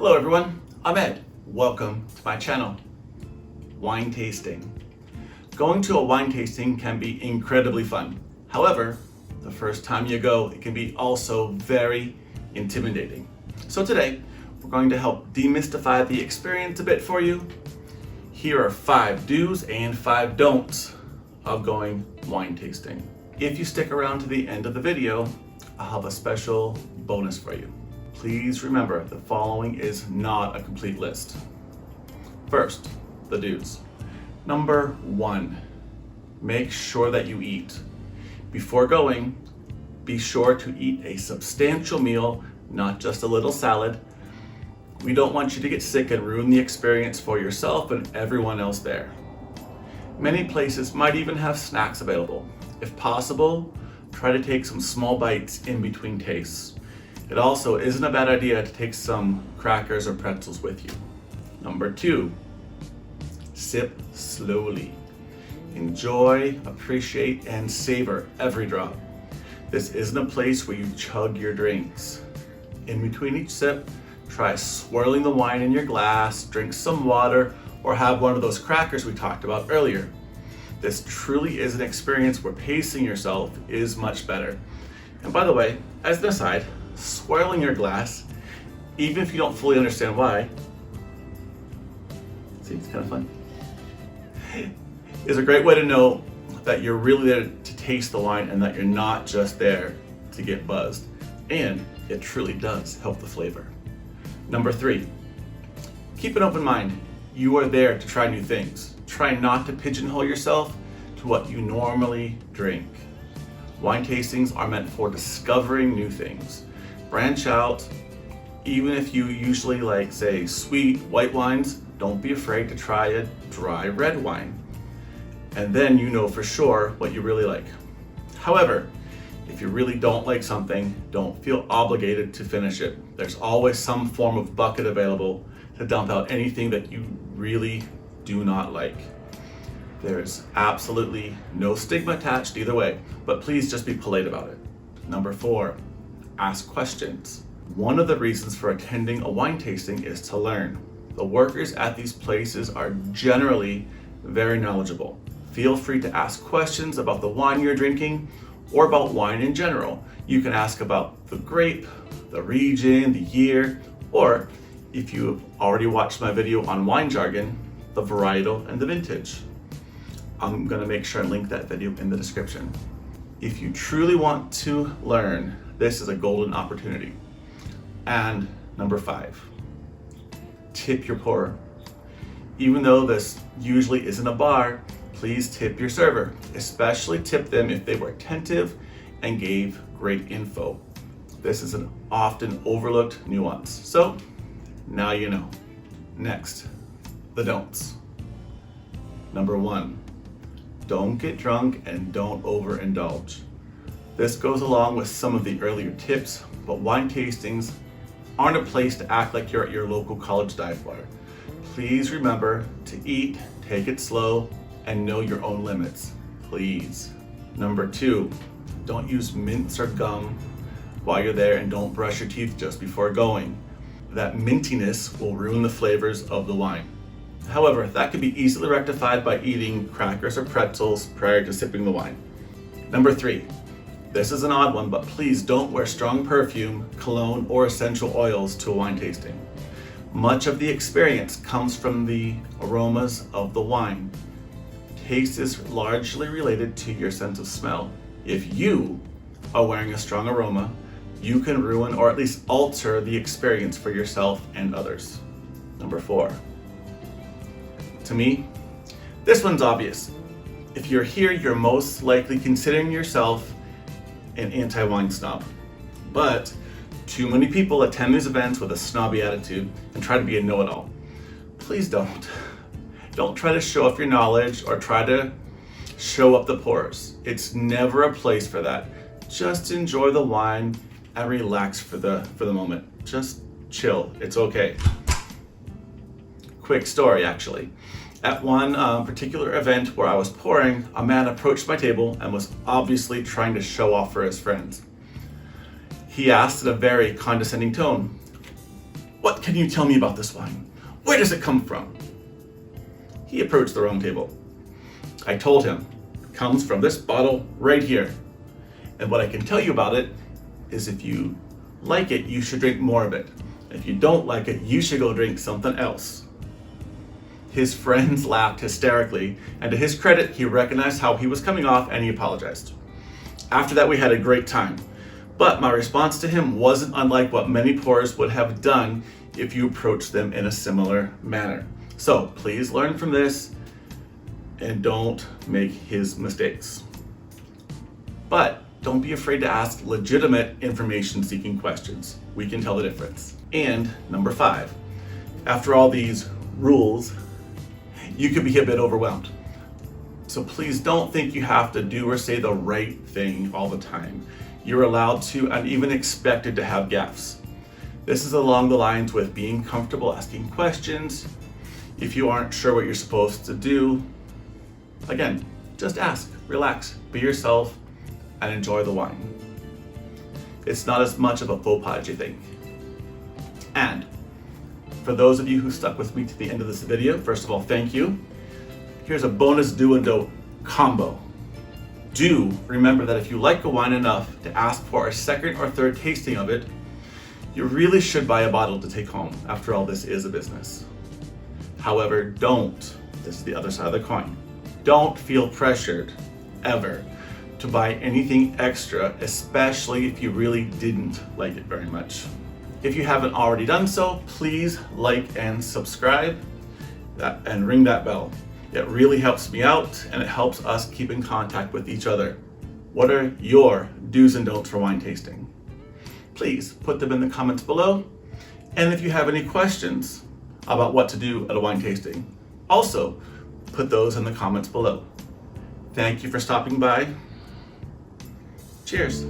Hello everyone, I'm Ed. Welcome to my channel. Wine tasting. Going to a wine tasting can be incredibly fun. However, the first time you go, it can be also very intimidating. So today, we're going to help demystify the experience a bit for you. Here are 5 do's and 5 don'ts of going wine tasting. If you stick around to the end of the video, I'll have a special bonus for you. Please remember, the following is not a complete list. First, the do's. Number 1, make sure that you eat. Before going, be sure to eat a substantial meal, not just a little salad. We don't want you to get sick and ruin the experience for yourself and everyone else there. Many places might even have snacks available. If possible, try to take some small bites in between tastes. It also isn't a bad idea to take some crackers or pretzels with you. Number 2, sip slowly. Enjoy, appreciate, and savor every drop. This isn't a place where you chug your drinks. In between each sip, try swirling the wine in your glass, drink some water, or have one of those crackers we talked about earlier. This truly is an experience where pacing yourself is much better. And by the way, as an aside, swirling your glass, even if you don't fully understand why, see, it's kind of fun, is a great way to know that you're really there to taste the wine and that you're not just there to get buzzed. And it truly does help the flavor. Number 3, keep an open mind. You are there to try new things. Try not to pigeonhole yourself to what you normally drink. Wine tastings are meant for discovering new things. Branch out. Even if you usually like, say, sweet white wines, don't be afraid to try a dry red wine. And then you know for sure what you really like. However, if you really don't like something, don't feel obligated to finish it. There's always some form of bucket available to dump out anything that you really do not like. There's absolutely no stigma attached either way, but please just be polite about it. Number 4, ask questions. One of the reasons for attending a wine tasting is to learn. The workers at these places are generally very knowledgeable. Feel free to ask questions about the wine you're drinking or about wine in general. You can ask about the grape, the region, the year, or if you've already watched my video on wine jargon, the varietal and the vintage. I'm gonna make sure and link that video in the description. If you truly want to learn, this is a golden opportunity. And number 5, tip your pourer. Even though this usually isn't a bar, please tip your server, especially tip them if they were attentive and gave great info. This is an often overlooked nuance. So now you know. Next, the don'ts. Number 1, don't get drunk and don't overindulge. This goes along with some of the earlier tips, but wine tastings aren't a place to act like you're at your local college dive bar. Please remember to eat, take it slow, and know your own limits, please. Number 2, don't use mints or gum while you're there, and don't brush your teeth just before going. That mintiness will ruin the flavors of the wine. However, that can be easily rectified by eating crackers or pretzels prior to sipping the wine. Number 3, this is an odd one, but please don't wear strong perfume, cologne, or essential oils to a wine tasting. Much of the experience comes from the aromas of the wine. Taste is largely related to your sense of smell. If you are wearing a strong aroma, you can ruin or at least alter the experience for yourself and others. Number 4. To me, this one's obvious. If you're here, you're most likely considering yourself an anti-wine snob. But too many people attend these events with a snobby attitude and try to be a know-it-all. Please don't. Don't try to show off your knowledge or try to show up the pores. It's never a place for that. Just enjoy the wine and relax for the moment. Just chill, it's okay. Quick story actually. At one particular event where I was pouring, a man approached my table and was obviously trying to show off for his friends. He asked in a very condescending tone, What can you tell me about this wine? Where does it come from? He approached the wrong table. I told him, it comes from this bottle right here. And what I can tell you about it is if you like it, you should drink more of it. If you don't like it, you should go drink something else. His friends laughed hysterically, and to his credit, he recognized how he was coming off and he apologized. After that, we had a great time. But my response to him wasn't unlike what many pourers would have done if you approached them in a similar manner. So please learn from this and don't make his mistakes. But don't be afraid to ask legitimate information-seeking questions. We can tell the difference. And number 5, after all these rules, you could be a bit overwhelmed. So please don't think you have to do or say the right thing all the time. You're allowed to and even expected to have gaffes. This is along the lines with being comfortable asking questions. If you aren't sure what you're supposed to do, again, just ask, relax, be yourself, and enjoy the wine. It's not as much of a faux pas as you think. And for those of you who stuck with me to the end of this video, first of all, thank you. Here's a bonus do and don't combo. Do remember that if you like a wine enough to ask for a second or third tasting of it, you really should buy a bottle to take home. After all, this is a business. However, this is the other side of the coin, don't feel pressured, ever, to buy anything extra, especially if you really didn't like it very much. If you haven't already done so, please like and subscribe and ring that bell. It really helps me out and it helps us keep in contact with each other. What are your do's and don'ts for wine tasting? Please put them in the comments below. And if you have any questions about what to do at a wine tasting, also put those in the comments below. Thank you for stopping by. Cheers.